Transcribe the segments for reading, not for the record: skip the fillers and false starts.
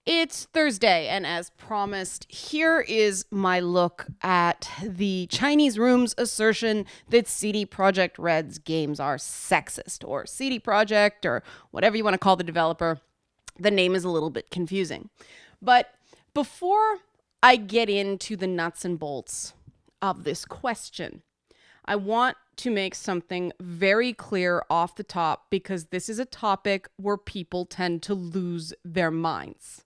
It's Thursday, and as promised, here is my look at the Chinese Room's assertion that CD Projekt Red's games are sexist, or CD Projekt, or whatever you want to call the developer. The name is a little bit confusing. But before I get into the nuts and bolts of this question, I want to make something very clear off the top, because this is a topic where people tend to lose their minds.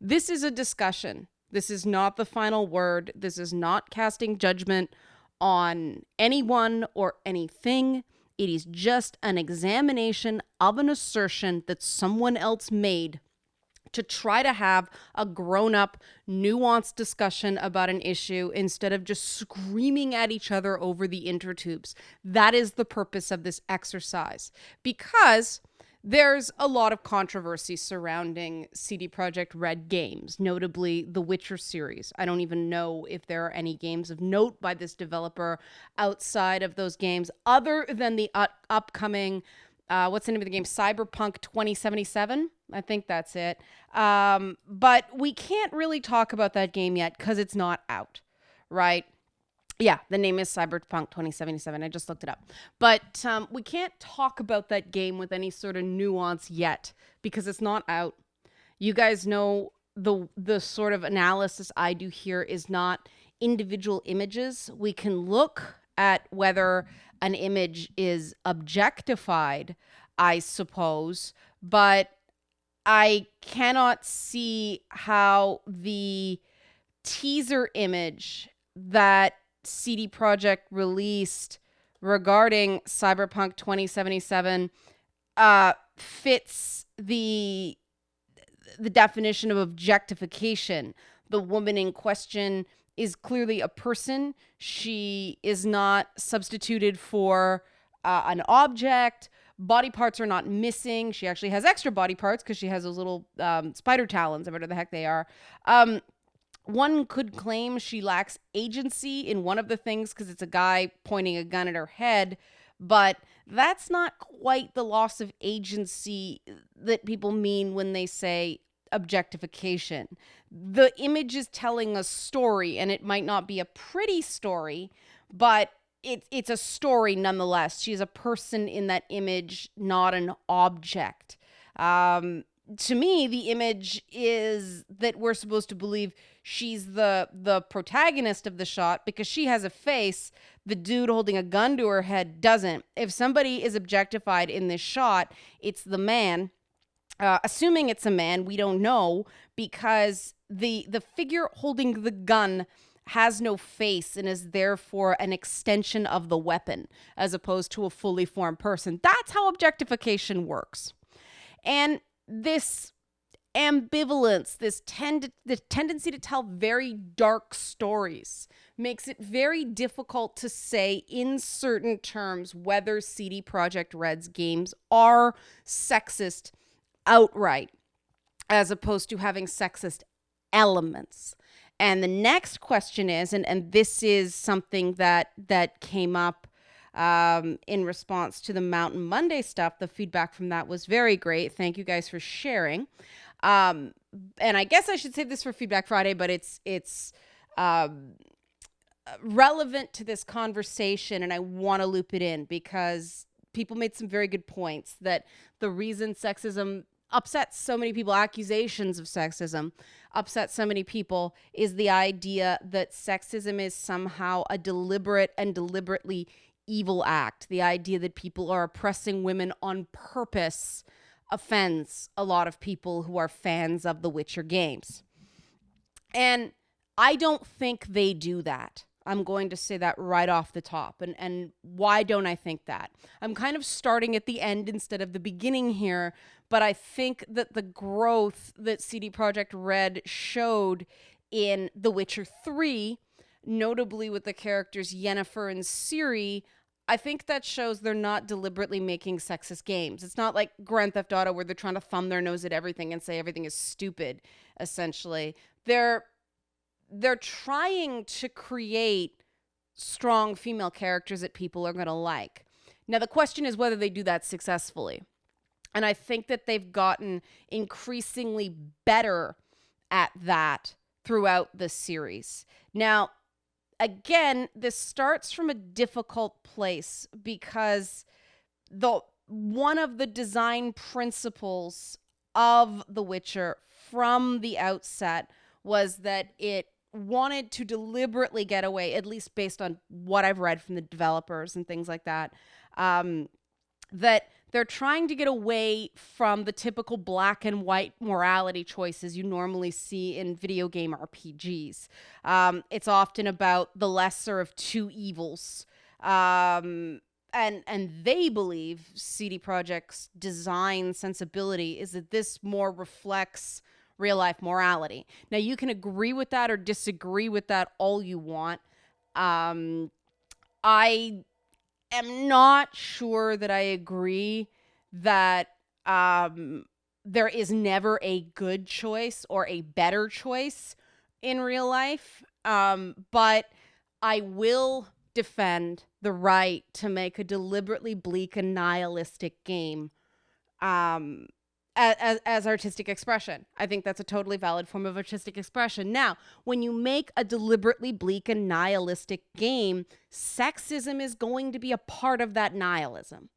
This is a discussion. This is not the final word. This is not casting judgment on anyone or anything. It is just an examination of an assertion that someone else made to try to have a grown-up, nuanced discussion about an issue instead of just screaming at each other over the intertubes. That is the purpose of this exercise, because there's a lot of controversy surrounding CD Projekt Red games, notably the Witcher series. I don't even know if there are any games of note by this developer outside of those games, other than the upcoming, what's the name of the game? Cyberpunk 2077? I think that's it. But we can't really talk about that game yet because it's not out, right? Yeah, the name is Cyberpunk 2077. I just looked it up. But we can't talk about that game with any sort of nuance yet because it's not out. You guys know the sort of analysis I do here is not individual images. We can look at whether an image is objectified, I suppose, but I cannot see how the teaser image that CD Projekt released regarding Cyberpunk 2077 fits the definition of objectification. The woman in question is clearly a person. She is not substituted for an object. Body parts are not missing. She actually has extra body parts because she has those little spider talons, or whatever the heck they are. One could claim she lacks agency in one of the things because it's a guy pointing a gun at her head, but that's not quite the loss of agency that people mean when they say objectification. The image is telling a story, and it might not be a pretty story, but it's a story nonetheless. She's a person in that image, not an object. To me, the image is that we're supposed to believe she's the protagonist of the shot because she has a face. The dude holding a gun to her head doesn't. If somebody is objectified in this shot, it's the man. Assuming it's a man, we don't know, because the figure holding the gun has no face and is therefore an extension of the weapon as opposed to a fully formed person. That's how objectification works. And this ambivalence, this tendency to tell very dark stories makes it very difficult to say in certain terms whether CD Projekt Red's games are sexist outright as opposed to having sexist elements. And the next question is, and this is something that came up in response to the Mountain Monday stuff. The feedback from that was very great. Thank you guys for sharing. And I guess I should save this for Feedback Friday, but it's relevant to this conversation, and I want to loop it in because people made some very good points that the reason sexism upsets so many people, accusations of sexism upset so many people, is the idea that sexism is somehow a deliberate and deliberately evil act. The idea that people are oppressing women on purpose offends a lot of people who are fans of the Witcher games. And I don't think they do that. I'm going to say that right off the top. And why don't I think that? I'm kind of starting at the end instead of the beginning here, but I think that the growth that CD Projekt Red showed in The Witcher 3, notably with the characters Yennefer and Ciri, I think that shows they're not deliberately making sexist games. It's not like Grand Theft Auto where they're trying to thumb their nose at everything and say everything is stupid, essentially. They're trying to create strong female characters that people are going to like. Now, the question is whether they do that successfully. And I think that they've gotten increasingly better at that throughout the series. Now, again, this starts from a difficult place because one of the design principles of The Witcher from the outset was that it wanted to deliberately get away, at least based on what I've read from the developers and things like that, that they're trying to get away from the typical black and white morality choices you normally see in video game RPGs. It's often about the lesser of two evils. And they believe CD Projekt's design sensibility is that this more reflects real life morality. Now, you can agree with that or disagree with that all you want. I am not sure that I agree that there is never a good choice or a better choice in real life. But I will defend the right to make a deliberately bleak and nihilistic game as artistic expression. I think that's a totally valid form of artistic expression. Now, when you make a deliberately bleak and nihilistic game, sexism is going to be a part of that nihilism.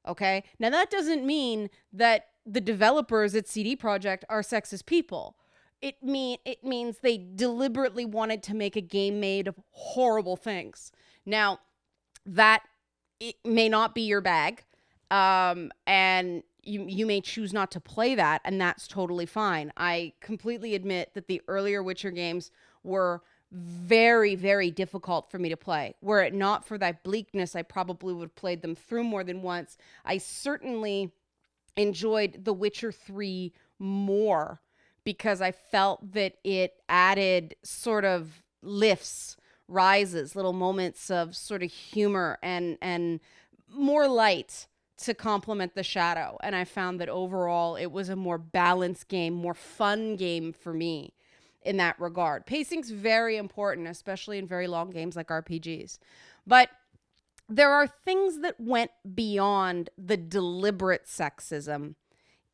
Okay? Now, that doesn't mean that the developers at CD Projekt are sexist people. It means they deliberately wanted to make a game made of horrible things. Now, that it may not be your bag, and you may choose not to play that, and that's totally fine. I completely admit that the earlier Witcher games were very, very difficult for me to play. Were it not for that bleakness, I probably would have played them through more than once. I certainly enjoyed The Witcher 3 more because I felt that it added sort of lifts, rises, little moments of sort of humor and more light to complement the shadow. And I found that overall it was a more balanced game, more fun game for me in that regard. Pacing's very important, especially in very long games like RPGs. But there are things that went beyond the deliberate sexism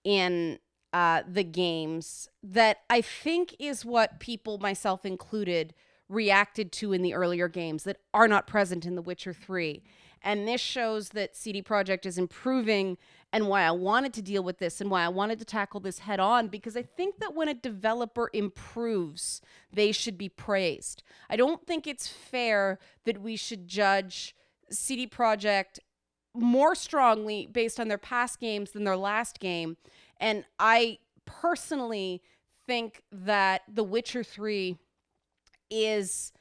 in the games that I think is what people, myself included, reacted to in the earlier games that are not present in The Witcher 3. And this shows that CD Projekt is improving, and why I wanted to deal with this and why I wanted to tackle this head on, because I think that when a developer improves, they should be praised. I don't think it's fair that we should judge CD Projekt more strongly based on their past games than their last game. And I personally think that The Witcher 3 is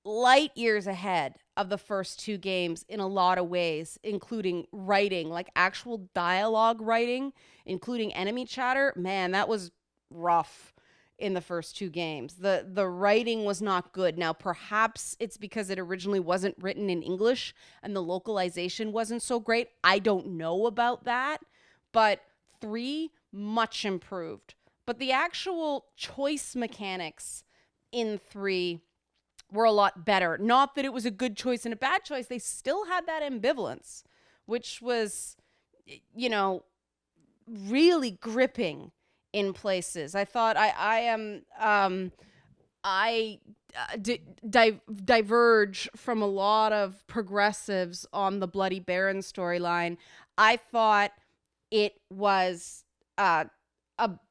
light years ahead of the first two games in a lot of ways, including writing, like actual dialogue writing, including enemy chatter. Man, that was rough in the first two games. The writing was not good. Now, perhaps it's because it originally wasn't written in English and the localization wasn't so great. I don't know about that, but 3, much improved. But the actual choice mechanics in 3 were a lot better. Not that it was a good choice and a bad choice. They still had that ambivalence, which was, really gripping in places. I thought I diverge from a lot of progressives on the Bloody Baron storyline. I thought it was a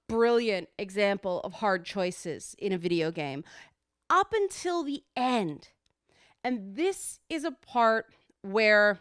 brilliant example of hard choices in a video game up until the end. And this is a part where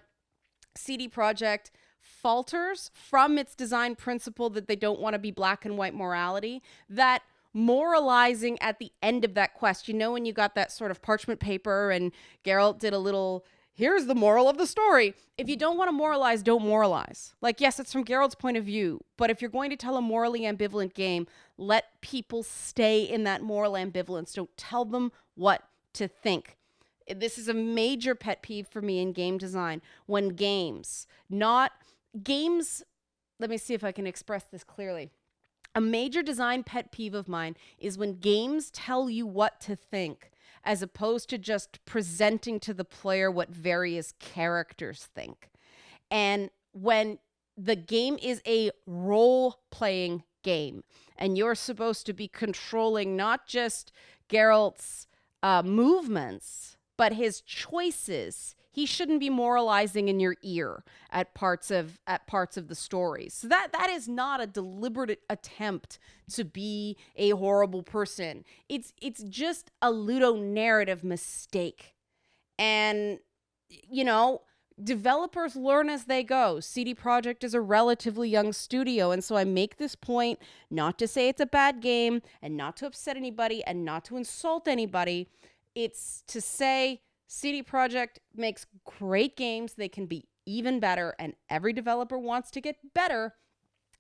CD Projekt falters from its design principle that they don't want to be black and white morality, that moralizing at the end of that quest, when you got that sort of parchment paper and Geralt did a little, here's the moral of the story. If you don't want to moralize, don't moralize. Like, yes, it's from Geralt's point of view, but if you're going to tell a morally ambivalent game, let people stay in that moral ambivalence. Don't tell them what to think. This is a major pet peeve for me in game design. When games, let me see if I can express this clearly. A major design pet peeve of mine is when games tell you what to think, as opposed to just presenting to the player what various characters think. And when the game is a role-playing game, and you're supposed to be controlling not just Geralt's movements, but his choices. He shouldn't be moralizing in your ear at parts of the story. So that is not a deliberate attempt to be a horrible person. It's just a ludonarrative mistake. And developers learn as they go. CD Projekt is a relatively young studio, and so I make this point not to say it's a bad game and not to upset anybody and not to insult anybody. It's to say CD Projekt makes great games. They can be even better, and every developer wants to get better.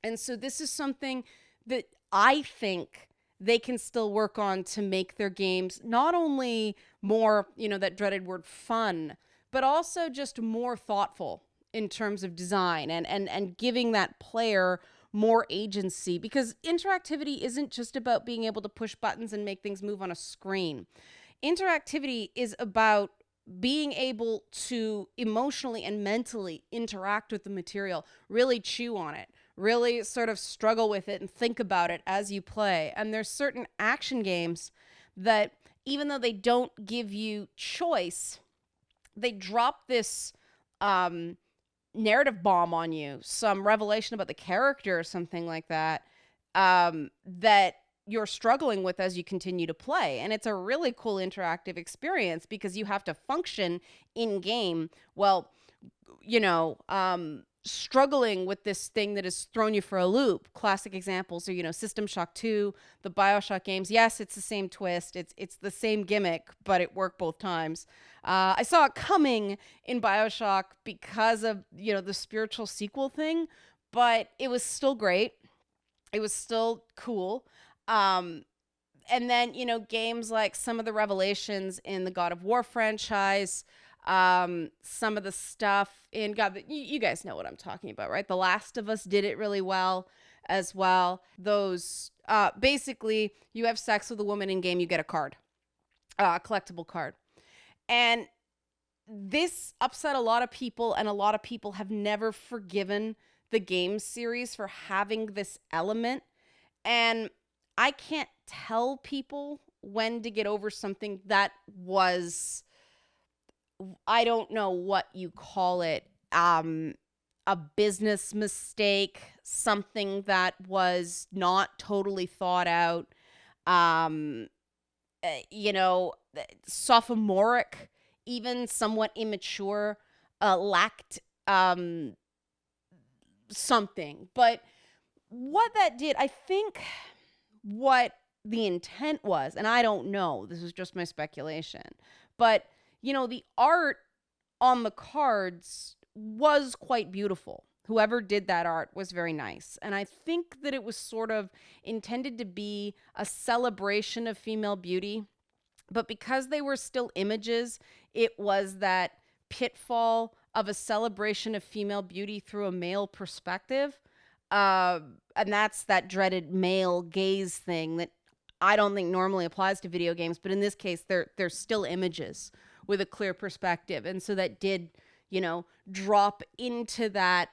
And so this is something that I think they can still work on to make their games not only more, that dreaded word, fun, but also just more thoughtful in terms of design and giving that player more agency, because interactivity isn't just about being able to push buttons and make things move on a screen. Interactivity is about being able to emotionally and mentally interact with the material, really chew on it, really sort of struggle with it and think about it as you play. And there's certain action games that, even though they don't give you choice, they drop this narrative bomb on you, some revelation about the character or something like that, that you're struggling with as you continue to play. And it's a really cool interactive experience because you have to function in game while, struggling with this thing that has thrown you for a loop. Classic examples are, System Shock 2, the BioShock games. Yes, it's the same twist. It's the same gimmick, but it worked both times. I saw it coming in BioShock because of, the spiritual sequel thing, but it was still great. It was still cool. And then, games like some of the revelations in the God of War franchise, some of the stuff in God, you guys know what I'm talking about, right? The Last of Us did it really well as well. Those, basically, you have sex with a woman in game, you get a card, a collectible card. And this upset a lot of people, and a lot of people have never forgiven the game series for having this element. And I can't tell people when to get over something that was, I don't know what you call it, a business mistake, something that was not totally thought out, sophomoric, even somewhat immature, lacked something. But what that did, I think what the intent was, and I don't know, this is just my speculation, but the art on the cards was quite beautiful. Whoever did that art was very nice. And I think that it was sort of intended to be a celebration of female beauty. But because they were still images, it was that pitfall of a celebration of female beauty through a male perspective. And that's that dreaded male gaze thing that I don't think normally applies to video games. But in this case, they're still images with a clear perspective. And so that did, drop into that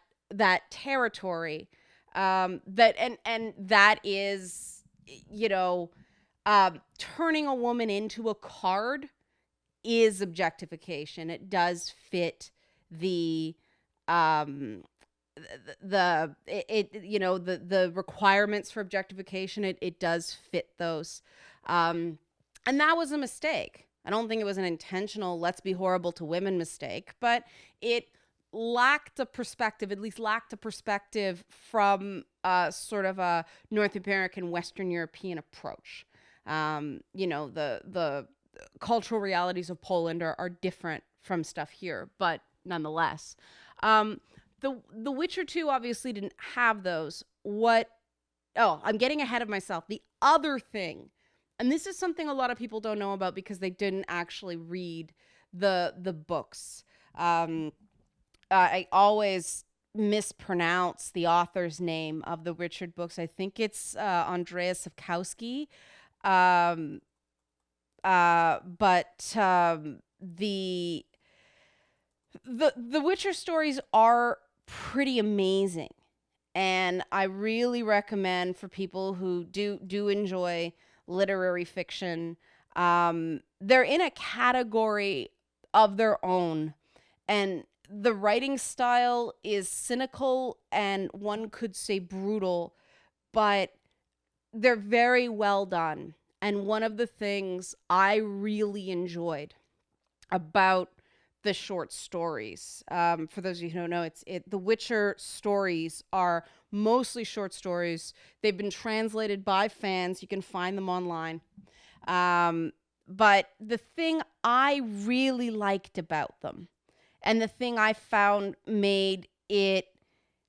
territory. That is, turning a woman into a card is objectification. It does fit the requirements for objectification. It does fit those. And that was a mistake. I don't think it was an intentional let's be horrible to women mistake, but it lacked a perspective, at least lacked a perspective from sort of a North American, Western European approach. The cultural realities of Poland are different from stuff here, but nonetheless. The Witcher 2 obviously didn't have those. I'm getting ahead of myself. The other thing, and this is something a lot of people don't know about because they didn't actually read the books. I always mispronounce the author's name of the Richard books. I think it's Andrzej Sapkowski. The Witcher stories are pretty amazing. And I really recommend for people who do enjoy literary fiction. They're in a category of their own, and the writing style is cynical and one could say brutal, but they're very well done. And one of the things I really enjoyed about the short stories, for those of you who don't know, the Witcher stories are mostly short stories. They've been translated by fans. You can find them online. But the thing I really liked about them, and the thing I found made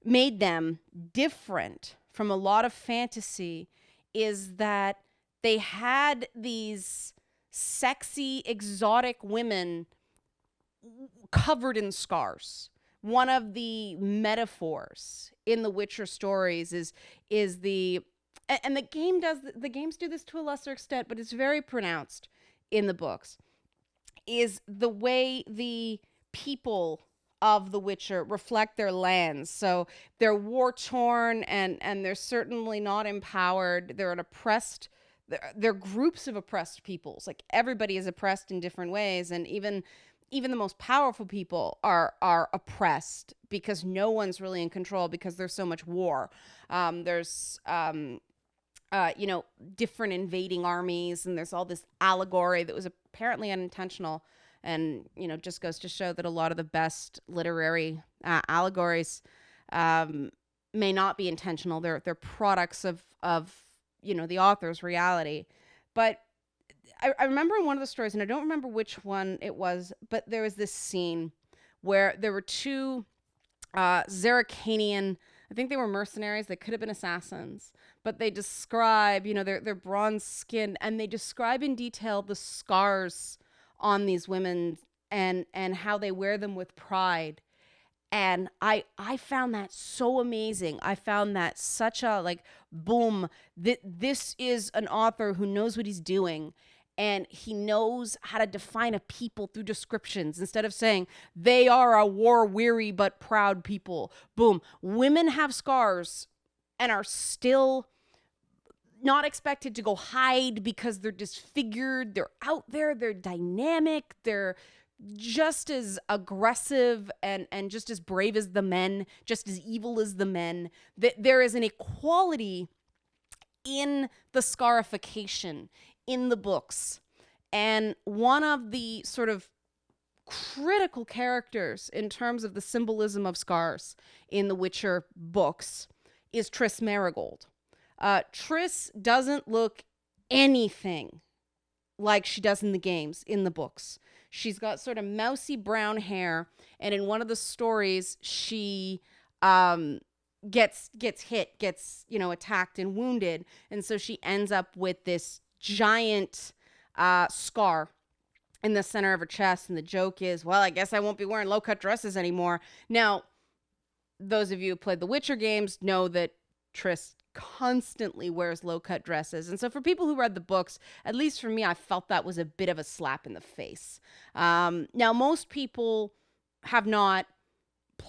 them different from a lot of fantasy, is that they had these sexy, exotic women covered in scars. One of the metaphors in the Witcher stories is the and the games do this to a lesser extent, but it's very pronounced in the books, is the way the people of The Witcher reflect their lands. So they're war torn, and they're certainly not empowered. They're an oppressed. They're groups of oppressed peoples. Like, everybody is oppressed in different ways, and even the most powerful people are oppressed because no one's really in control because there's so much war. There's different invading armies, and there's all this allegory that was apparently unintentional, and just goes to show that a lot of the best literary allegories may not be intentional. They're products of the author's reality. But I remember in one of the stories, and I don't remember which one it was, but there was this scene where there were two Zeracanian, I think they were mercenaries, they could have been assassins, but they describe, their bronze skin, and they describe in detail the scars on these women and how they wear them with pride. And I found that so amazing. I found that such a, boom, this is an author who knows what he's doing. And he knows how to define a people through descriptions instead of saying they are a war-weary but proud people. Boom. Women have scars and are still not expected to go hide because they're disfigured. They're out there. They're dynamic. They're just as aggressive and just as brave as the men, just as evil as the men. There is an equality in the scarification in the books. And one of the sort of critical characters in terms of the symbolism of scars in the Witcher books is Triss Merigold. Triss doesn't look anything like she does in the games, in the books. She's got sort of mousy brown hair, and in one of the stories, she gets hit, attacked and wounded, and so she ends up with this giant scar in the center of her chest, and the joke is, well, I guess I won't be wearing low-cut dresses anymore. Now, those of you who played the Witcher games know that Triss constantly wears low-cut dresses, and so for people who read the books, at least for me, I felt that was a bit of a slap in the face. Now, most people have not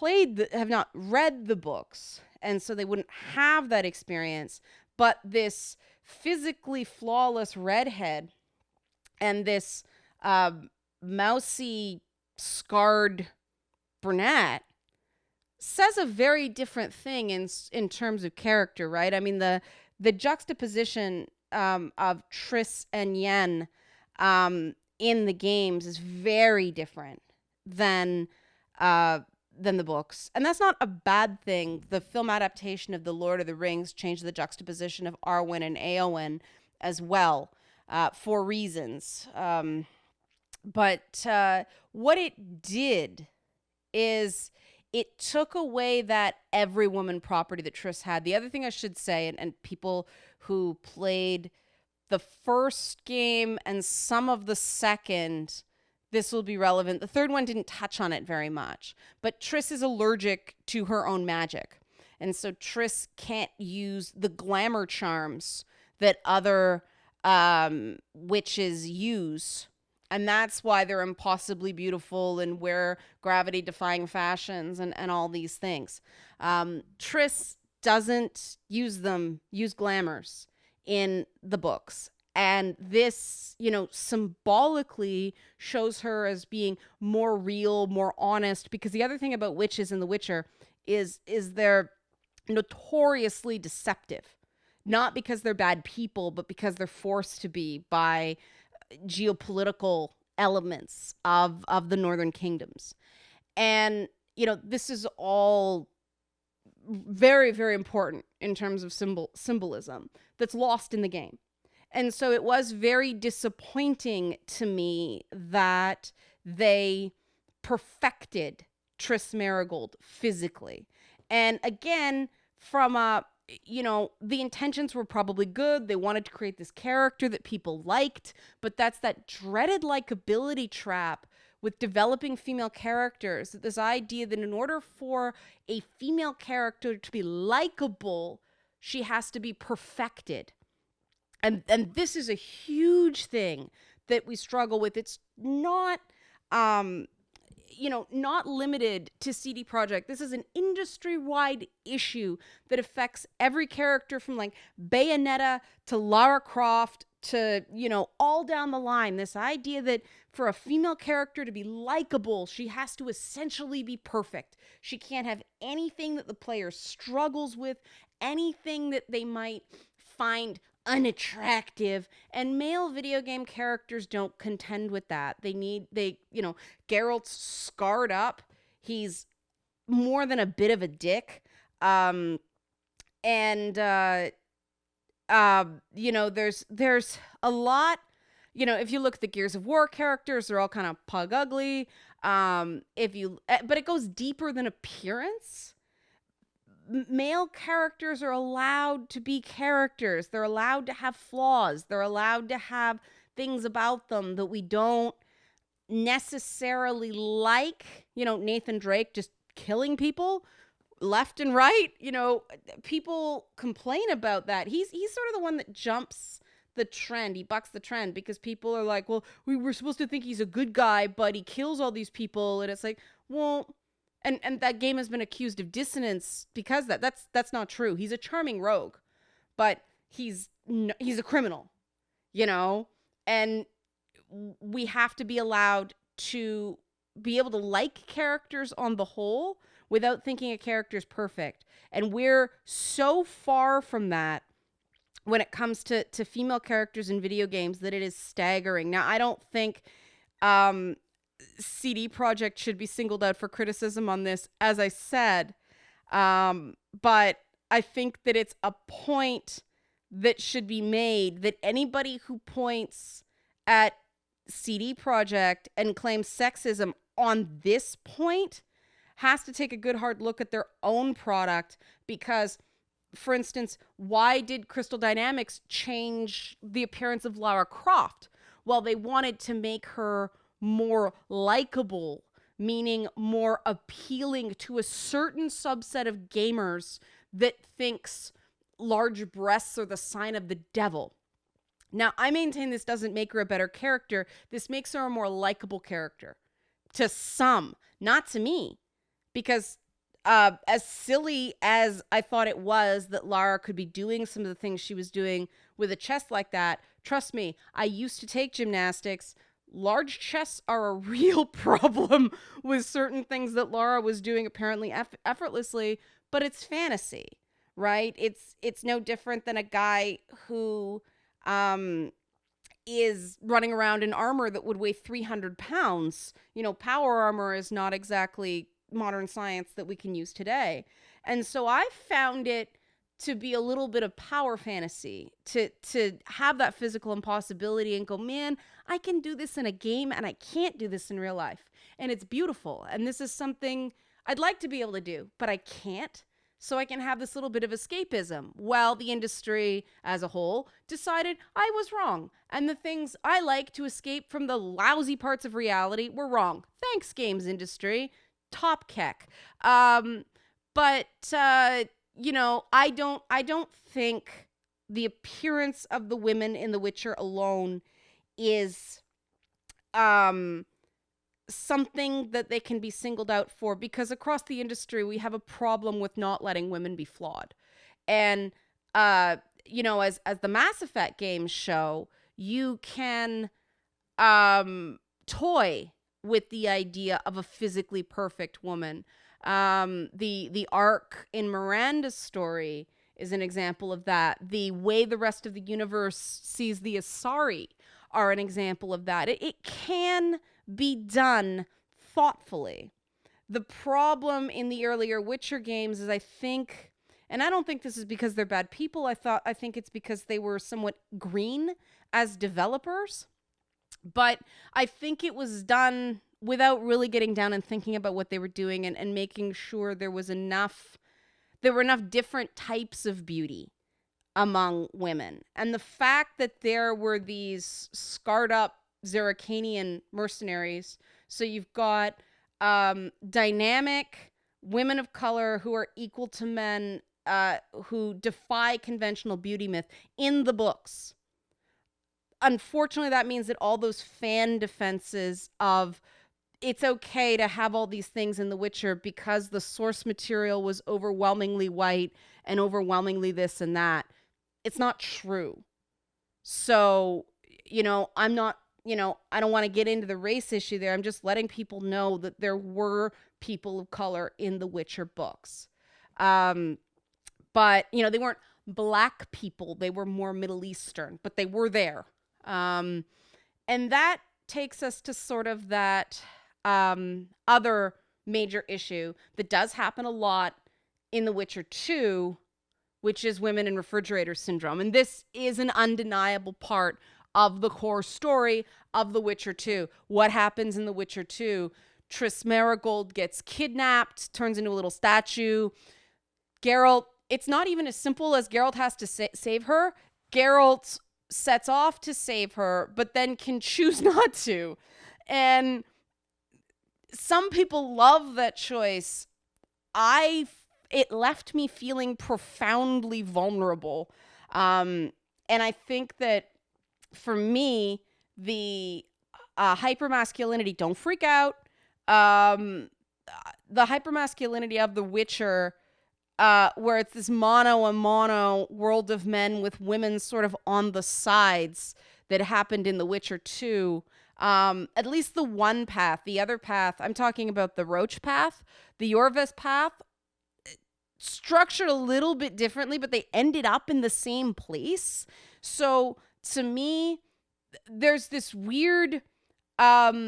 read the books, and so they wouldn't have that experience, but this physically flawless redhead and this mousy, scarred brunette says a very different thing in terms of character, right? I mean, the juxtaposition of Triss and Yen in the games is very different than the books. And that's not a bad thing. The film adaptation of The Lord of the Rings changed the juxtaposition of Arwen and Éowyn as well, for reasons. But what it did is it took away that every woman property that Triss had. The other thing I should say, and people who played the first game and some of the second, this will be relevant. The third one didn't touch on it very much, but Triss is allergic to her own magic. And so Triss can't use the glamour charms that other witches use. And that's why they're impossibly beautiful and wear gravity-defying fashions and all these things. Triss doesn't use glamours in the books. And this, symbolically shows her as being more real, more honest. Because the other thing about witches in The Witcher is they're notoriously deceptive. Not because they're bad people, but because they're forced to be by geopolitical elements of the Northern Kingdoms. And, this is all very, very important in terms of symbolism that's lost in the game. And so it was very disappointing to me that they perfected Triss Merigold physically. And again, from the intentions were probably good. They wanted to create this character that people liked, but that's that dreaded likability trap with developing female characters. This idea that in order for a female character to be likable, she has to be perfected. And this is a huge thing that we struggle with. It's not, not limited to CD Projekt. This is an industry-wide issue that affects every character from like Bayonetta to Lara Croft to, all down the line. This idea that for a female character to be likable, she has to essentially be perfect. She can't have anything that the player struggles with, anything that they might find unattractive, and male video game characters don't contend with that. Geralt's scarred up. He's more than a bit of a dick. There's a lot, if you look at the Gears of War characters, they're all kind of pug ugly. But it goes deeper than appearance. Male characters are allowed to be characters. They're allowed to have flaws. They're allowed to have things about them that we don't necessarily like. Nathan Drake just killing people left and right. People complain about that. He's sort of the one that jumps the trend. He bucks the trend because people are like, well, we were supposed to think he's a good guy, but he kills all these people. And it's like, well... And that game has been accused of dissonance because that's not true. He's a charming rogue, but he's a criminal, and we have to be allowed to be able to like characters on the whole without thinking a character is perfect. And we're so far from that when it comes to female characters in video games that it is staggering. Now, I don't think CD Projekt should be singled out for criticism on this, as I said. But I think that it's a point that should be made that anybody who points at CD Projekt and claims sexism on this point has to take a good hard look at their own product. Because, for instance, why did Crystal Dynamics change the appearance of Lara Croft? Well, they wanted to make her more likable, meaning more appealing to a certain subset of gamers that thinks large breasts are the sign of the devil. Now, I maintain this doesn't make her a better character. This makes her a more likable character. To some, not to me. Because as silly as I thought it was that Lara could be doing some of the things she was doing with a chest like that, trust me, I used to take gymnastics. Large chests are a real problem with certain things that Lara was doing apparently effortlessly, but it's fantasy, right? It's no different than a guy who is running around in armor that would weigh 300 pounds. Power armor is not exactly modern science that we can use today. And so I found it to be a little bit of power fantasy, to have that physical impossibility and go, man, I can do this in a game and I can't do this in real life. And it's beautiful. And this is something I'd like to be able to do, but I can't. So I can have this little bit of escapism. Well, the industry as a whole decided I was wrong. And the things I like to escape from the lousy parts of reality were wrong. Thanks, games industry. Top keck. I don't think the appearance of the women in The Witcher alone is something that they can be singled out for, because across the industry we have a problem with not letting women be flawed. And as the Mass Effect games show, you can toy with the idea of a physically perfect woman. The arc in Miranda's story is an example of that. The way the rest of the universe sees the Asari are an example of that. It can be done thoughtfully. The problem in the earlier Witcher games is, I think, and I don't think this is because they're bad people. I think it's because they were somewhat green as developers. But I think it was done without really getting down and thinking about what they were doing, and making sure there were enough different types of beauty among women. And the fact that there were these scarred up Zeracanian mercenaries, so you've got dynamic women of color who are equal to men, who defy conventional beauty myth in the books. Unfortunately, that means that all those fan defenses of it's okay to have all these things in The Witcher because the source material was overwhelmingly white and overwhelmingly this and that, it's not true. So, I'm not, I don't want to get into the race issue there. I'm just letting people know that there were people of color in the Witcher books. But, they weren't black people. They were more Middle Eastern, but they were there. And that takes us to sort of that other major issue that does happen a lot in The Witcher 2, which is women in refrigerator syndrome. And this is an undeniable part of the core story of The Witcher 2. What happens in The Witcher 2? Triss Merigold gets kidnapped, turns into a little statue. Geralt, it's not even as simple as Geralt has to save her. Geralt sets off to save her, but then can choose not to. And some people love that choice. It left me feeling profoundly vulnerable. And I think that for me, the hypermasculinity, don't freak out. The hypermasculinity of The Witcher, where it's this mono a mono world of men with women sort of on the sides that happened in The Witcher 2. At least the one path. The other path, I'm talking about the Roach path, the Yorvest path, structured a little bit differently, but they ended up in the same place. So to me, there's this weird boomerang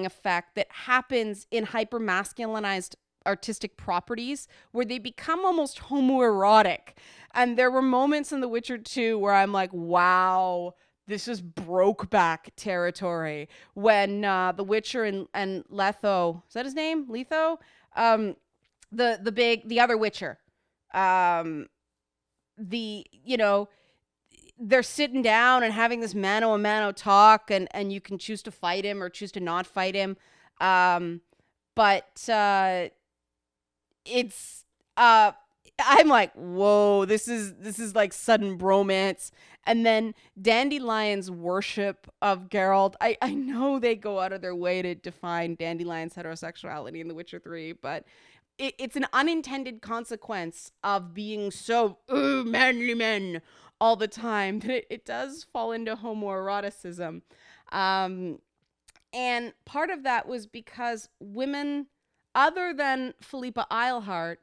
effect that happens in hypermasculinized artistic properties where they become almost homoerotic. And there were moments in The Witcher 2 where I'm like, wow, this is Brokeback territory. When The Witcher and Letho, is that his name? Letho? The other Witcher. They're sitting down and having this mano a mano talk, and you can choose to fight him or choose to not fight him. But it's I'm like, whoa, this is like sudden bromance. And then Dandelion's worship of Geralt. I know they go out of their way to define Dandelion's heterosexuality in The Witcher 3, but it's an unintended consequence of being so manly men all the time that it does fall into homoeroticism. And part of that was because women, other than Philippa Eilhart,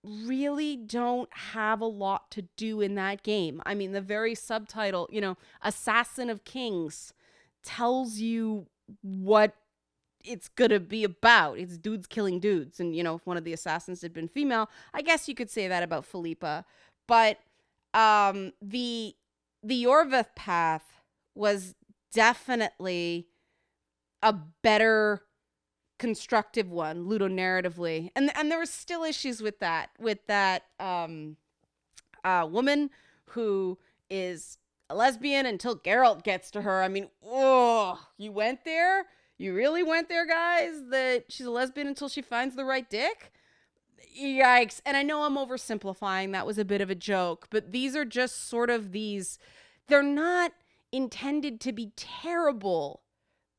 really don't have a lot to do in that game. I mean, the very subtitle, Assassin of Kings, tells you what it's gonna be about. It's dudes killing dudes. And, if one of the assassins had been female, I guess you could say that about Philippa. But the Yorveth path was definitely a better constructive one, ludonarratively, and there were still issues with that woman who is a lesbian until Geralt gets to her. I mean, you went there? You really went there, guys? That she's a lesbian until she finds the right dick? Yikes. And I know I'm oversimplifying. That was a bit of a joke, but these are just sort of they're not intended to be terrible.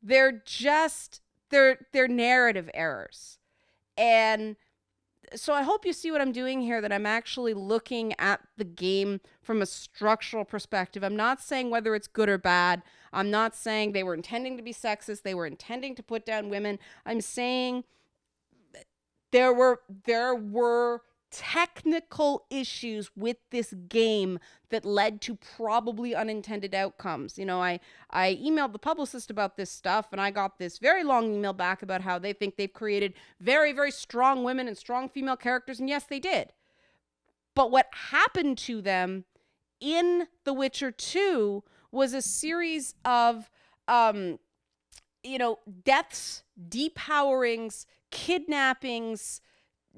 They're just they're narrative errors. And so I hope you see what I'm doing here, that I'm actually looking at the game from a structural perspective. I'm not saying whether it's good or bad. I'm not saying they were intending to be sexist. They were intending to put down women. I'm saying there were technical issues with this game that led to probably unintended outcomes. I emailed the publicist about this stuff, and I got this very long email back about how they think they've created very, very strong women and strong female characters. And yes, they did. But what happened to them in The Witcher 2 was a series of, deaths, depowerings, kidnappings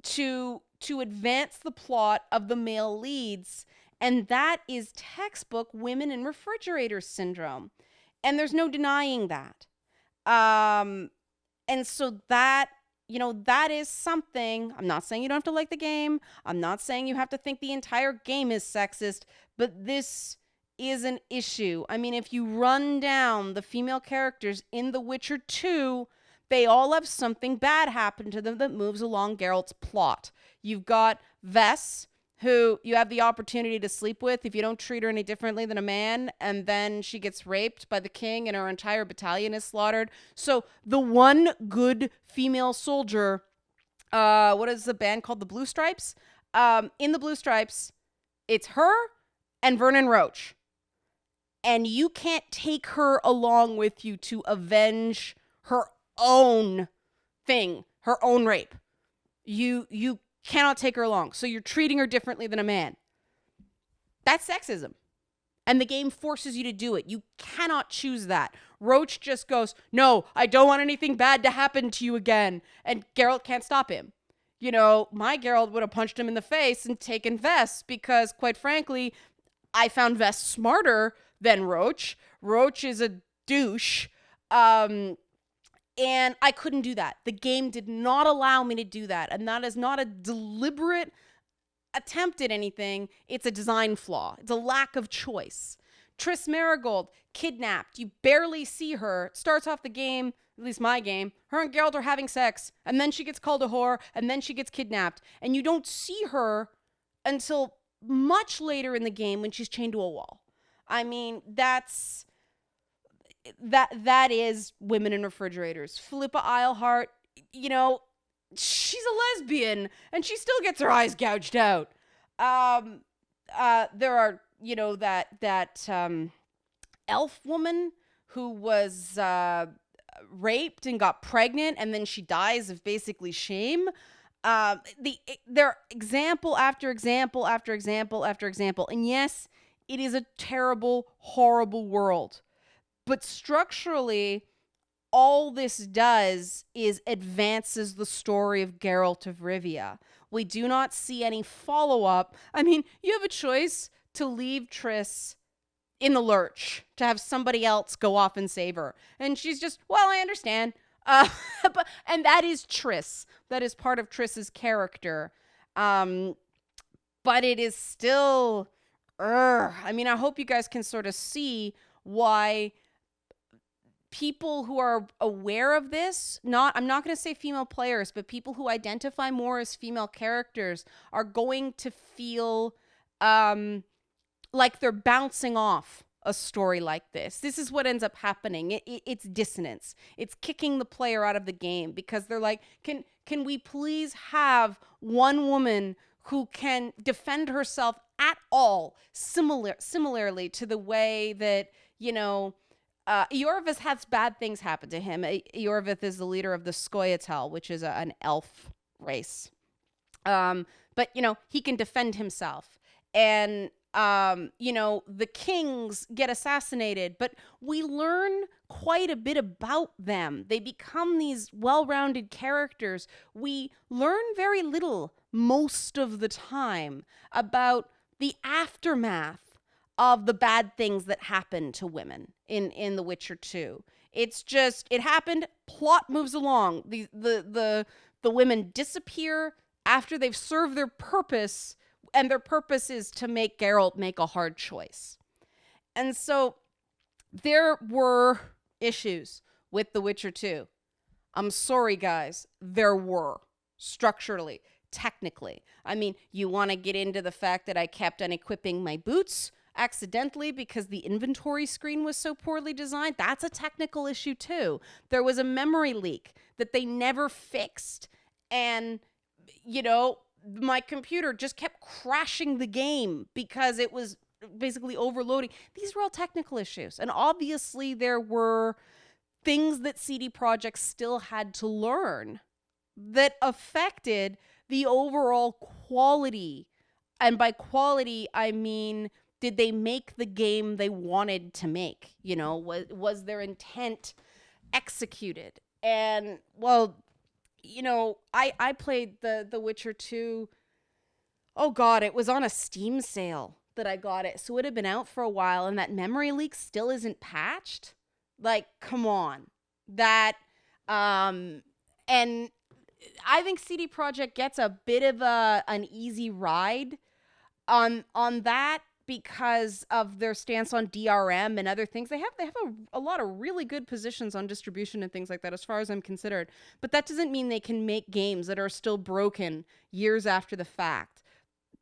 to advance the plot of the male leads. And that is textbook women in refrigerators syndrome. And there's no denying that. And so that is something. I'm not saying you don't have to like the game. I'm not saying you have to think the entire game is sexist, but this is an issue. I mean, if you run down the female characters in The Witcher 2, they all have something bad happen to them that moves along Geralt's plot. You've got Vess, who you have the opportunity to sleep with if you don't treat her any differently than a man, and then she gets raped by the king and her entire battalion is slaughtered. So the one good female soldier, what is the band called? The Blue Stripes? In the Blue Stripes, it's her and Vernon Roach. And you can't take her along with you to avenge her own thing, her own rape. You cannot take her along. So you're treating her differently than a man. That's sexism. And the game forces you to do it. You cannot choose that. Roach just goes, no, I don't want anything bad to happen to you again. And Geralt can't stop him. My Geralt would have punched him in the face and taken Vess because, quite frankly, I found Vess smarter than Roach. Roach is a douche. And I couldn't do that. The game did not allow me to do that. And that is not a deliberate attempt at anything. It's a design flaw. It's a lack of choice. Triss Merigold, kidnapped. You barely see her. Starts off the game, at least my game, her and Geralt are having sex. And then she gets called a whore. And then she gets kidnapped. And you don't see her until much later in the game when she's chained to a wall. I mean, that is women in refrigerators. Philippa Eilhart, she's a lesbian and she still gets her eyes gouged out. There are, that elf woman who was raped and got pregnant and then she dies of basically shame. There are example after example after example after example. And yes, it is a terrible, horrible world. But structurally, all this does is advances the story of Geralt of Rivia. We do not see any follow-up. I mean, you have a choice to leave Triss in the lurch, to have somebody else go off and save her. And she's just, well, I understand. And that is Triss. That is part of Triss's character. But it is still... I mean, I hope you guys can sort of see why... people who are aware of this, I'm not going to say female players, but people who identify more as female characters are going to feel like they're bouncing off a story like this. This is what ends up happening. It's dissonance. It's kicking the player out of the game because they're like, can we please have one woman who can defend herself at all, similarly to the way that, Iorveth has bad things happen to him. Iorveth is the leader of the Scoia'tael, which is an elf race. But, he can defend himself. And, the kings get assassinated. But we learn quite a bit about them. They become these well-rounded characters. We learn very little most of the time about the aftermath of the bad things that happen to women in The Witcher 2. It's just, it happened, plot moves along. The women disappear after they've served their purpose, and their purpose is to make Geralt make a hard choice. And so there were issues with The Witcher 2. I'm sorry, guys. There were, structurally. technically. I mean, you want to get into the fact that I kept on equipping my boots accidentally because the inventory screen was so poorly designed. That's a technical issue too. There was a memory leak that they never fixed. And, my computer just kept crashing the game because it was basically overloading. These were all technical issues. And obviously there were things that CD Projekt still had to learn that affected the overall quality. And by quality, I mean, did they make the game they wanted to make? Was their intent executed? And, well, I played The Witcher 2. Oh, God, it was on a Steam sale that I got it. So it had been out for a while, and that memory leak still isn't patched. Like, come on. That, and I think CD Projekt gets a bit of an easy ride on that because of their stance on DRM and other things. They have a lot of really good positions on distribution and things like that, as far as I'm considered. But that doesn't mean they can make games that are still broken years after the fact.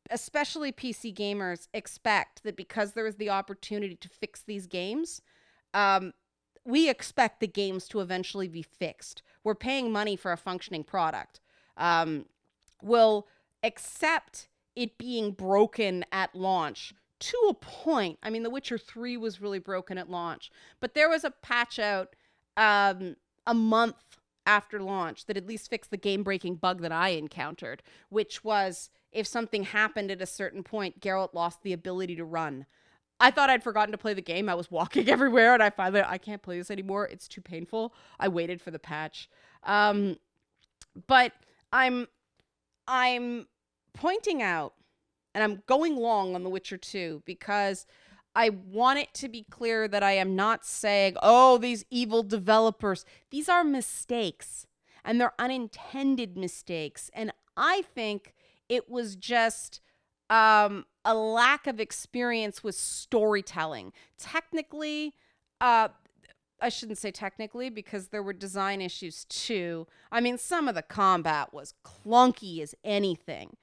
Especially PC gamers expect that because there is the opportunity to fix these games, we expect the games to eventually be fixed. We're paying money for a functioning product. We'll accept it being broken at launch to a point. I mean, The Witcher 3 was really broken at launch, but there was a patch out a month after launch that at least fixed the game-breaking bug that I encountered, which was if something happened at a certain point, Geralt lost the ability to run. I thought I'd forgotten to play the game. I was walking everywhere, and I can't play this anymore. It's too painful. I waited for the patch. But I'm pointing out, and I'm going long on The Witcher 2 because I want it to be clear that I am not saying, oh, these evil developers. These are mistakes, and they're unintended mistakes. And I think it was just a lack of experience with storytelling. Technically, I shouldn't say technically because there were design issues too. I mean, some of the combat was clunky as anything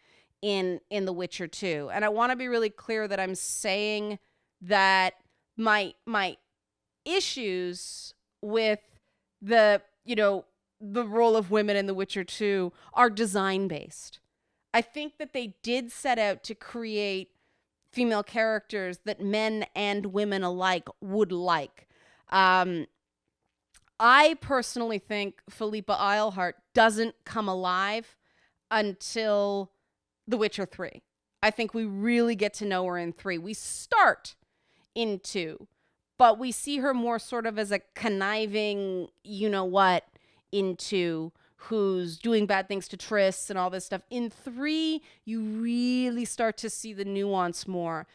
in The Witcher 2. And I want to be really clear that I'm saying that my issues with the role of women in The Witcher 2 are design based. I think that they did set out to create female characters that men and women alike would like. I personally think Philippa Eilhart doesn't come alive until The Witcher 3. I think we really get to know her in 3. We start in 2, but we see her more sort of as a conniving, in 2, who's doing bad things to Triss and all this stuff. In 3, you really start to see the nuance more,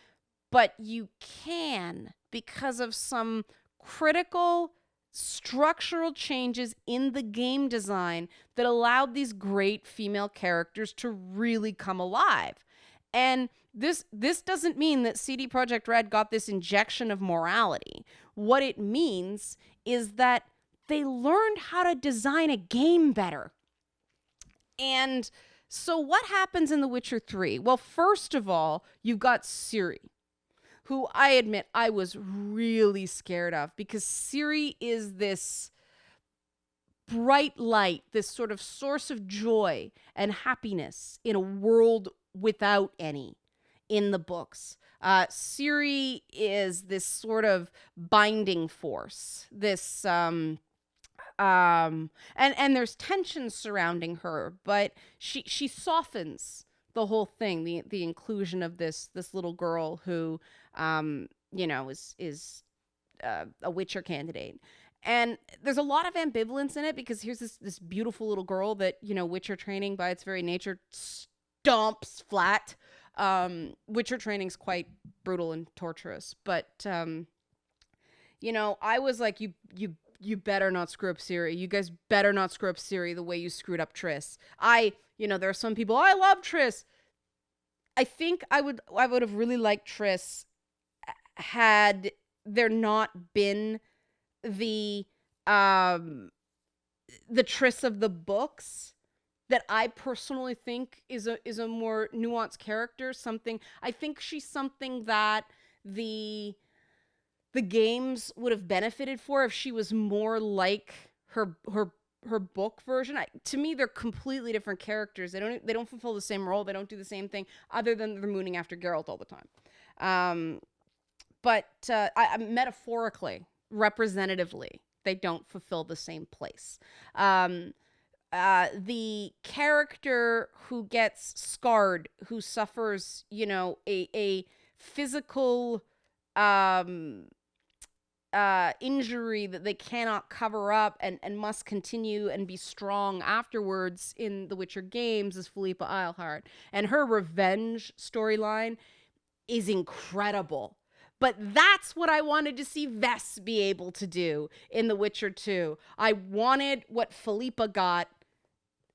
but you can because of some critical structural changes in the game design that allowed these great female characters to really come alive. And this doesn't mean that CD Projekt Red got this injection of morality. What it means is that they learned how to design a game better. And so what happens in The Witcher 3? Well, first of all, you've got Ciri, who I admit I was really scared of because Ciri is this bright light, this sort of source of joy and happiness in a world without any in the books. Ciri is this sort of binding force, this and there's tension surrounding her, but she softens the whole thing. The inclusion of this little girl who is a Witcher candidate. And there's a lot of ambivalence in it because here's this beautiful little girl that, Witcher training by its very nature stomps flat. Witcher training's quite brutal and torturous, but I was like, you better not screw up Ciri. You guys better not screw up Ciri the way you screwed up Triss. There are some people, I love Triss. I think I would have really liked Triss had there not been the Triss of the books that I personally think is a more nuanced character. I think she's something that the games would have benefited for if she was more like her book version. To me, they're completely different characters. They don't fulfill the same role. They don't do the same thing, other than they're mooning after Geralt all the time. But metaphorically, representatively, they don't fulfill the same place. The character who gets scarred, who suffers, a physical injury that they cannot cover up and must continue and be strong afterwards in the Witcher games, is Philippa Eilhart. And her revenge storyline is incredible. But that's what I wanted to see Vess be able to do in The Witcher 2. I wanted what Philippa got.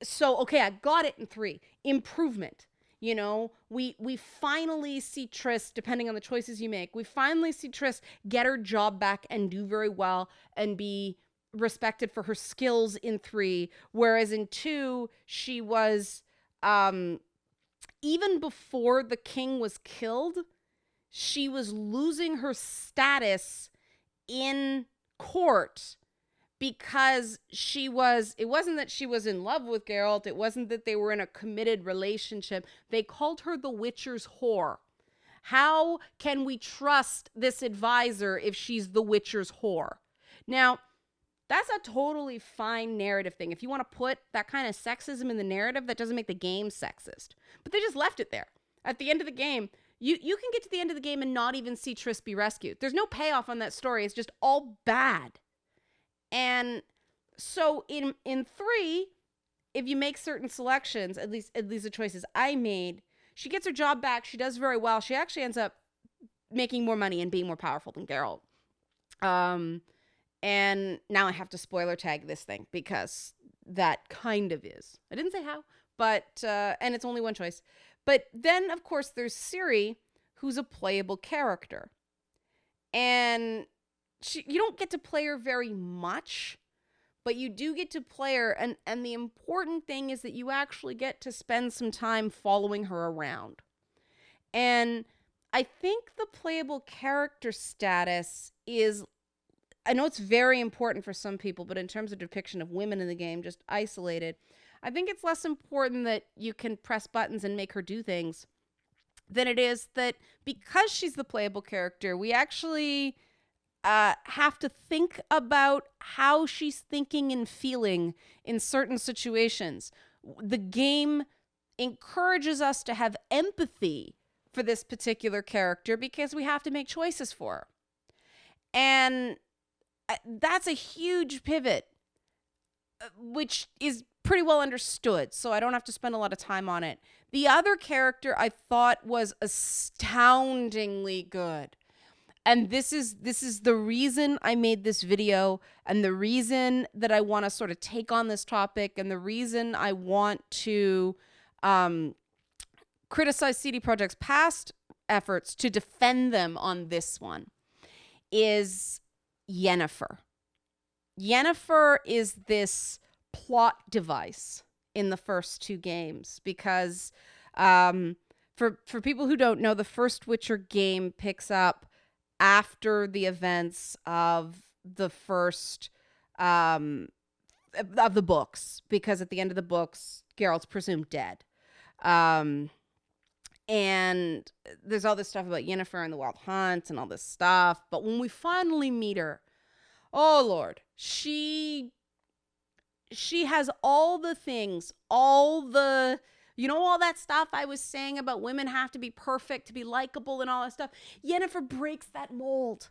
So, okay, I got it in 3. Improvement. We finally see Triss, depending on the choices you make, we finally see Triss get her job back and do very well and be respected for her skills in 3. Whereas in 2, she was, even before the king was killed, she was losing her status in court because it wasn't that she was in love with Geralt. It wasn't that they were in a committed relationship. They called her the Witcher's whore. How can we trust this advisor if she's the Witcher's whore? Now, that's a totally fine narrative thing. If you want to put that kind of sexism in the narrative, that doesn't make the game sexist. But they just left it there. At the end of the game, you can get to the end of the game and not even see Triss be rescued. There's no payoff on that story. It's just all bad. And so in 3, if you make certain selections, at least the choices I made, she gets her job back. She does very well. She actually ends up making more money and being more powerful than Geralt. And now I have to spoiler tag this thing because that kind of is. I didn't say how, but and it's only one choice. But then, of course, there's Ciri, who's a playable character. And you don't get to play her very much, but you do get to play her. And the important thing is that you actually get to spend some time following her around. And I think the playable character status is, I know it's very important for some people, but in terms of depiction of women in the game, just isolated, I think it's less important that you can press buttons and make her do things than it is that because she's the playable character, we actually have to think about how she's thinking and feeling in certain situations. The game encourages us to have empathy for this particular character because we have to make choices for her. And that's a huge pivot, which is pretty well understood, so I don't have to spend a lot of time on it. The other character I thought was astoundingly good. And this is the reason I made this video, and the reason that I want to sort of take on this topic, and the reason I want to criticize CD Projekt's past efforts to defend them on this one, is Yennefer. Yennefer is this plot device in the first 2 games because for people who don't know, the first Witcher game picks up after the events of the first of the books, because at the end of the books Geralt's presumed dead. And there's all this stuff about Yennefer and the Wild Hunt and all this stuff, but when we finally meet her, oh Lord, she has all the things, all the, all that stuff I was saying about women have to be perfect to be likable and all that stuff. Yennefer breaks that mold.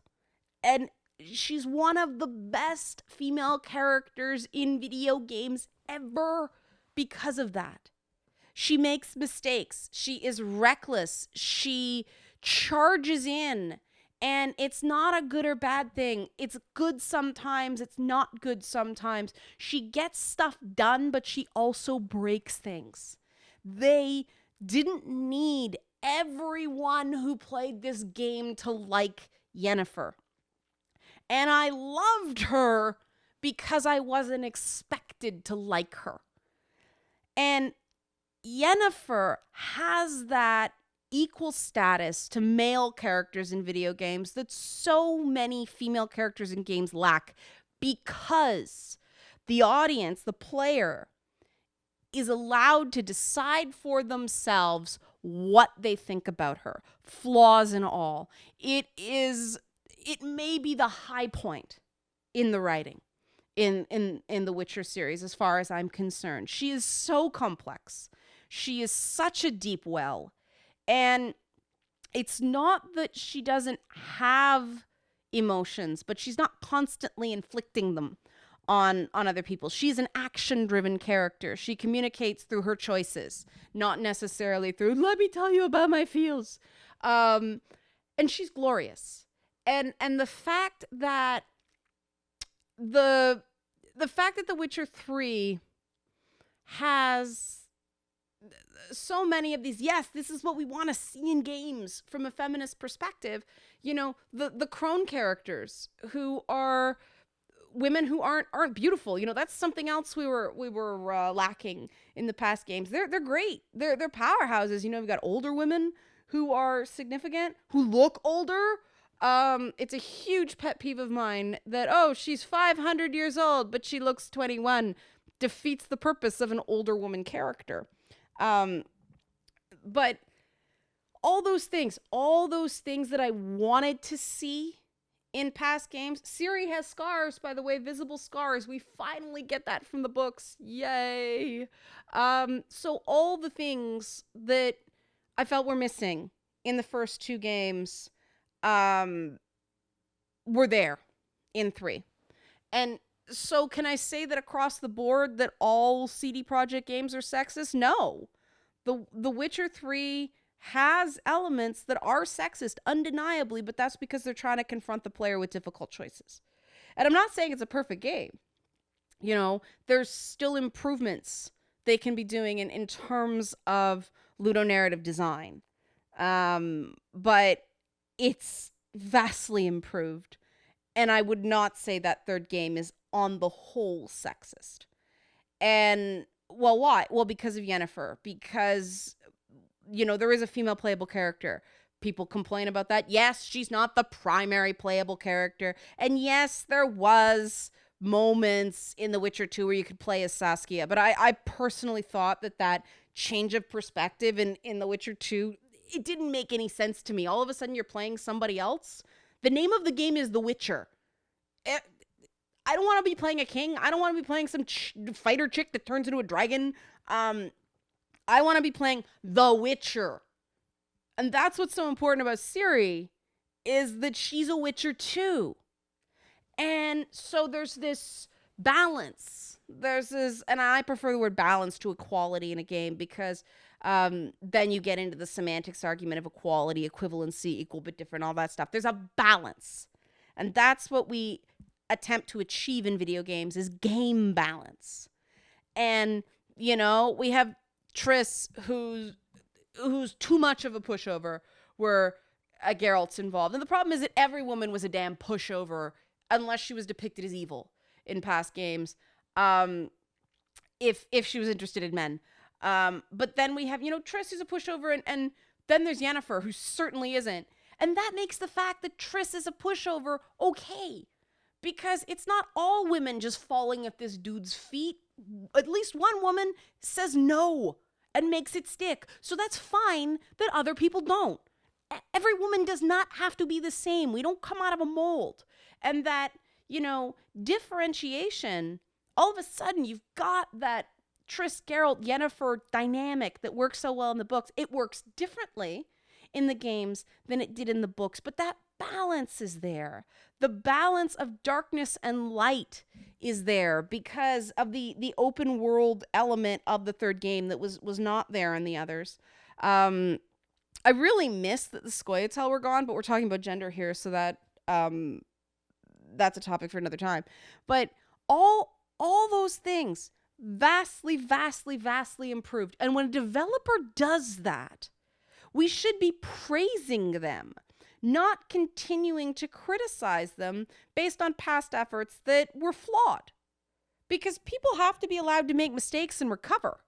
And she's one of the best female characters in video games ever because of that. She makes mistakes. She is reckless. She charges in. And it's not a good or bad thing. It's good sometimes. It's not good sometimes. She gets stuff done, but she also breaks things. They didn't need everyone who played this game to like Yennefer. And I loved her because I wasn't expected to like her. And Yennefer has that equal status to male characters in video games that so many female characters in games lack, because the audience, the player, is allowed to decide for themselves what they think about her, flaws and all. It may be the high point in the writing in the Witcher series, as far as I'm concerned. She is so complex. She is such a deep well. And it's not that she doesn't have emotions, but she's not constantly inflicting them on other people. She's an action-driven character. She communicates through her choices, not necessarily through, let me tell you about my feels. And she's glorious. And the fact that the fact that The Witcher 3 has so many of these, yes, this is what we want to see in games from a feminist perspective. You know, the crone characters who are women who aren't beautiful. You know, that's something else we were lacking in the past games. They're great. They're powerhouses. You know, we've got older women who are significant, who look older. It's a huge pet peeve of mine that, oh, she's 500 years old, but she looks 21. Defeats the purpose of an older woman character. But all those things that I wanted to see in past games. Ciri has scars, by the way, visible scars. We finally get that from the books. Yay. So all the things that I felt were missing in the first two games, were there in 3. And so can I say that across the board that all CD Projekt games are sexist? No. The Witcher 3 has elements that are sexist, undeniably, but that's because they're trying to confront the player with difficult choices. And I'm not saying it's a perfect game. You know, there's still improvements they can be doing in terms of ludonarrative design. But it's vastly improved. And I would not say that third game is on the whole sexist. And, well, why? Well, because of Yennefer. Because, you know, there is a female playable character. People complain about that. Yes, she's not the primary playable character. And yes, there was moments in The Witcher 2 where you could play as Saskia. But I personally thought that change of perspective in The Witcher 2, it didn't make any sense to me. All of a sudden, you're playing somebody else. The name of the game is The Witcher. I don't want to be playing a king. I don't want to be playing some fighter chick that turns into a dragon. I want to be playing The Witcher. And that's what's so important about Ciri, is that she's a Witcher too. And so there's this balance. There's this, and I prefer the word balance to equality in a game, because then you get into the semantics argument of equality, equivalency, equal but different, all that stuff. There's a balance. And that's what we attempt to achieve in video games, is game balance. And, you know, we have Triss, who's too much of a pushover, where Geralt's involved. And the problem is that every woman was a damn pushover, unless she was depicted as evil in past games, if she was interested in men. But then we have, you know, Triss, who's a pushover, and then there's Yennefer, who certainly isn't. And that makes the fact that Triss is a pushover okay. Because it's not all women just falling at this dude's feet. At least one woman says no and makes it stick. So that's fine that other people don't. Every woman does not have to be the same. We don't come out of a mold. And that, you know, differentiation, all of a sudden you've got that Triss, Geralt, Yennefer dynamic that works so well in the books. It works differently in the games than it did in the books, but that balance is there. The balance of darkness and light is there because of the open world element of the third game that was not there in the others. I really miss that the Scoia'tael were gone, but we're talking about gender here, so that that's a topic for another time. But all those things vastly improved. And when a developer does that, we should be praising them, not continuing to criticize them based on past efforts that were flawed. Because people have to be allowed to make mistakes and recover.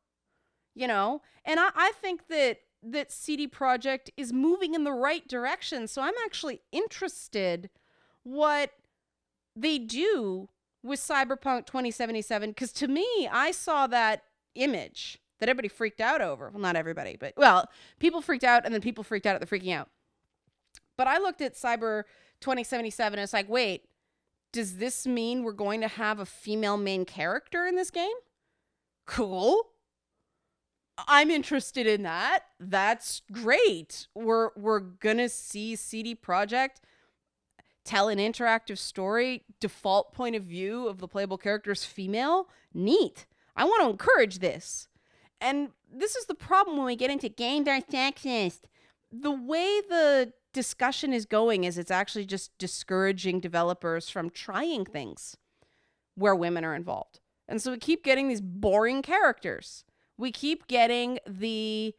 And I think that CD Projekt is moving in the right direction. So I'm actually interested what they do with Cyberpunk 2077, because to me, I saw that image that everybody freaked out over. Well, not everybody, but people freaked out, and then people freaked out at the freaking out. But I looked at Cyber 2077 and it's like, wait, does this mean we're going to have a female main character in this game? Cool. I'm interested in that. That's great. We're gonna see CD Projekt tell an interactive story, default point of view of the playable character's female. Neat. I want to encourage this. And this is the problem when we get into games are sexist. The way the discussion is going is it's actually just discouraging developers from trying things where women are involved. And so we keep getting these boring characters. We keep getting the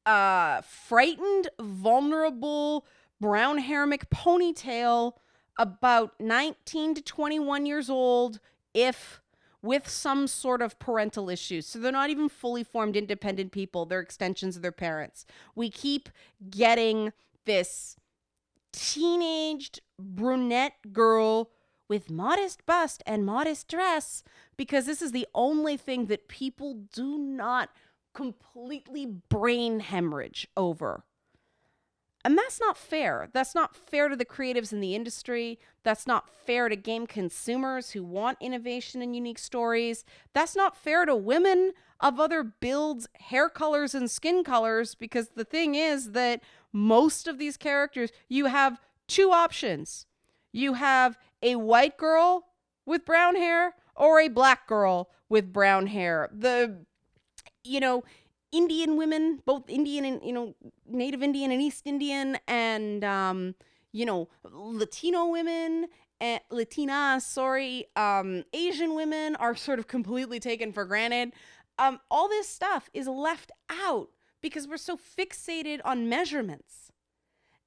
frightened, vulnerable, brown hair McPonytail, about 19 to 21 years old, if with some sort of parental issues. So they're not even fully formed independent people. They're extensions of their parents. We keep getting this teenaged brunette girl with modest bust and modest dress, because this is the only thing that people do not completely brain hemorrhage over. And that's not fair. That's not fair to the creatives in the industry. That's not fair to game consumers who want innovation and unique stories. That's not fair to women of other builds, hair colors, and skin colors, because the thing is that most of these characters, you have two options. You have a white girl with brown hair or a black girl with brown hair. Indian women, both Indian and, Native Indian and East Indian, and, Latino women, Asian women are sort of completely taken for granted. All this stuff is left out because we're so fixated on measurements.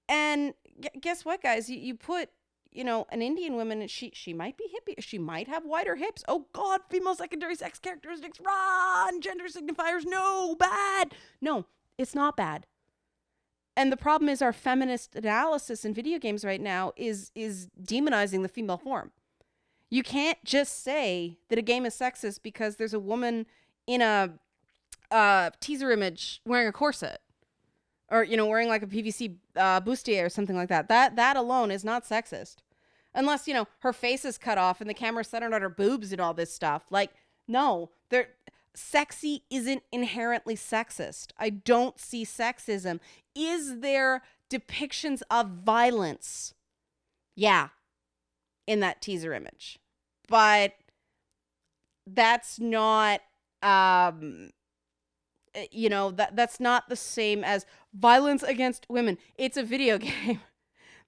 And guess what, guys? You put, an Indian woman, and she might be hippie. She might have wider hips. Oh, God, female secondary sex characteristics, run! Gender signifiers, no, bad. No, it's not bad. And the problem is our feminist analysis in video games right now is demonizing the female form. You can't just say that a game is sexist because there's a woman in a teaser image wearing a corset. Or, wearing like a PVC bustier or something like that. That alone is not sexist. Unless, her face is cut off and the camera's centered on her boobs and all this stuff. Like, no, sexy isn't inherently sexist. I don't see sexism. Is there depictions of violence? Yeah, in that teaser image. But that's not... that's not the same as violence against women. It's a video game.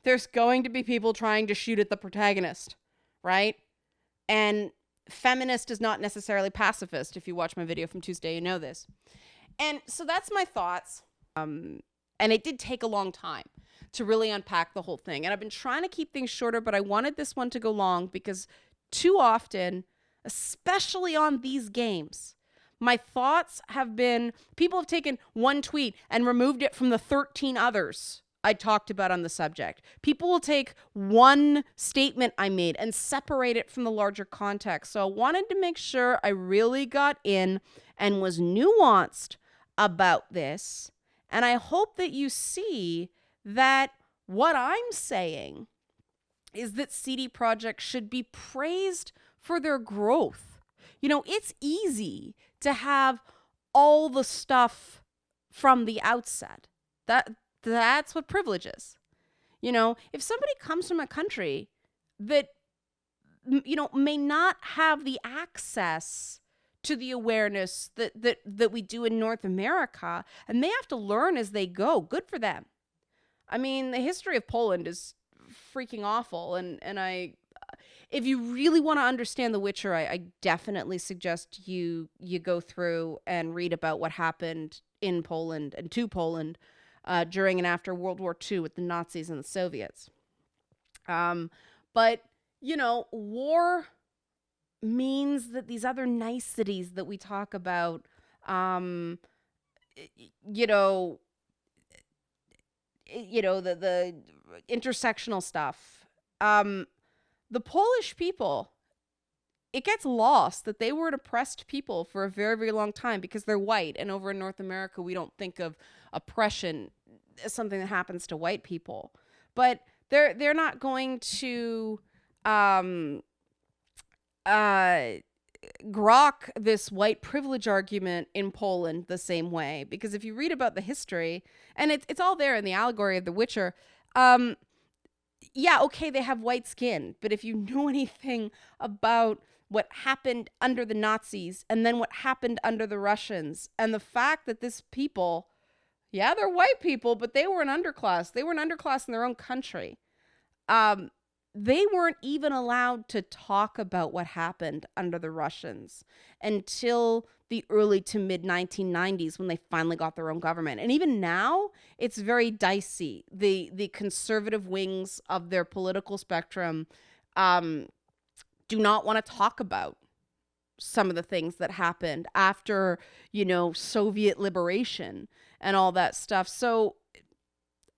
There's going to be people trying to shoot at the protagonist, right? And feminist is not necessarily pacifist. If you watch my video from Tuesday, you know this. And so that's my thoughts. And it did take a long time to really unpack the whole thing. And I've been trying to keep things shorter, but I wanted this one to go long because too often, especially on these games, my thoughts have been, people have taken one tweet and removed it from the 13 others I talked about on the subject. People will take one statement I made and separate it from the larger context. So I wanted to make sure I really got in and was nuanced about this. And I hope that you see that what I'm saying is that CD Projekt should be praised for their growth. It's easy to have all the stuff from the outset. That's what privilege is. If somebody comes from a country that, may not have the access to the awareness that we do in North America, and they have to learn as they go, good for them. I mean, the history of Poland is freaking awful, and if you really want to understand The Witcher, I definitely suggest you go through and read about what happened in Poland and to Poland during and after World War II with the Nazis and the Soviets. But, war means that these other niceties that we talk about um, you know, the intersectional stuff. The Polish people, it gets lost that they were an oppressed people for a very, very long time because they're white. And over in North America, we don't think of oppression as something that happens to white people. But they're not going to um, uh, grok this white privilege argument in Poland the same way. Because if you read about the history, and it's all there in the allegory of The Witcher, yeah, okay, they have white skin, but if you know anything about what happened under the Nazis and then what happened under the Russians, and the fact that this people, yeah, they're white people, but they were an underclass. They were an underclass in their own country. They weren't even allowed to talk about what happened under the Russians until the early to mid 1990s when they finally got their own government. And even now, it's very dicey. The conservative wings of their political spectrum do not want to talk about some of the things that happened after, Soviet liberation and all that stuff. So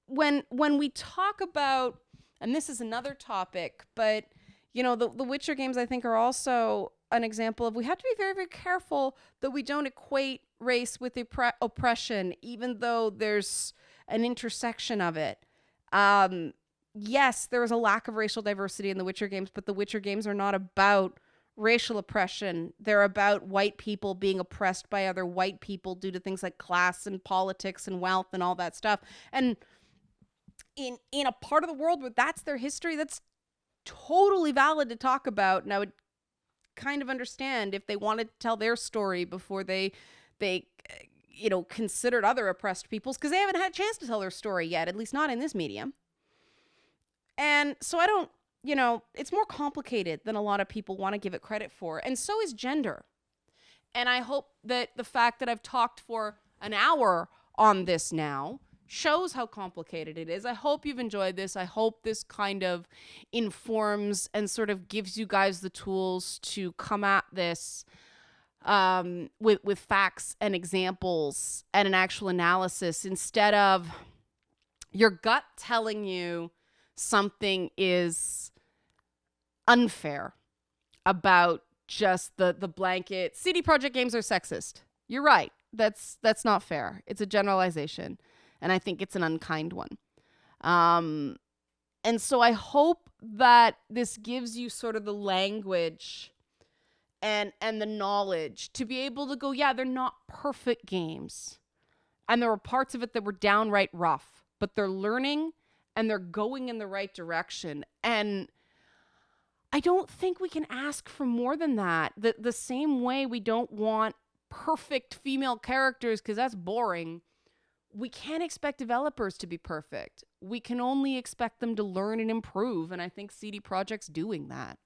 when we talk about, and this is another topic, but the Witcher games, I think, are also an example of, we have to be very, very careful that we don't equate race with oppression, even though there's an intersection of it. Yes, there is a lack of racial diversity in the Witcher games, but the Witcher games are not about racial oppression. They're about white people being oppressed by other white people due to things like class and politics and wealth and all that stuff. And in a part of the world where that's their history, that's totally valid to talk about. And I would kind of understand if they wanted to tell their story before they considered other oppressed peoples, because they haven't had a chance to tell their story yet, at least not in this medium. And so I don't, it's more complicated than a lot of people want to give it credit for. And so is gender. And I hope that the fact that I've talked for an hour on this now shows how complicated it is. I hope you've enjoyed this. I hope this kind of informs and sort of gives you guys the tools to come at this with facts and examples and an actual analysis, instead of your gut telling you something is unfair about just the blanket CD Projekt games are sexist. You're right. That's not fair. It's a generalization. And I think it's an unkind one. And so I hope that this gives you sort of the language and the knowledge to be able to go, yeah, they're not perfect games. And there were parts of it that were downright rough, but they're learning and they're going in the right direction. And I don't think we can ask for more than that. The same way we don't want perfect female characters because that's boring. We can't expect developers to be perfect. We can only expect them to learn and improve. And I think CD Projekt's doing that.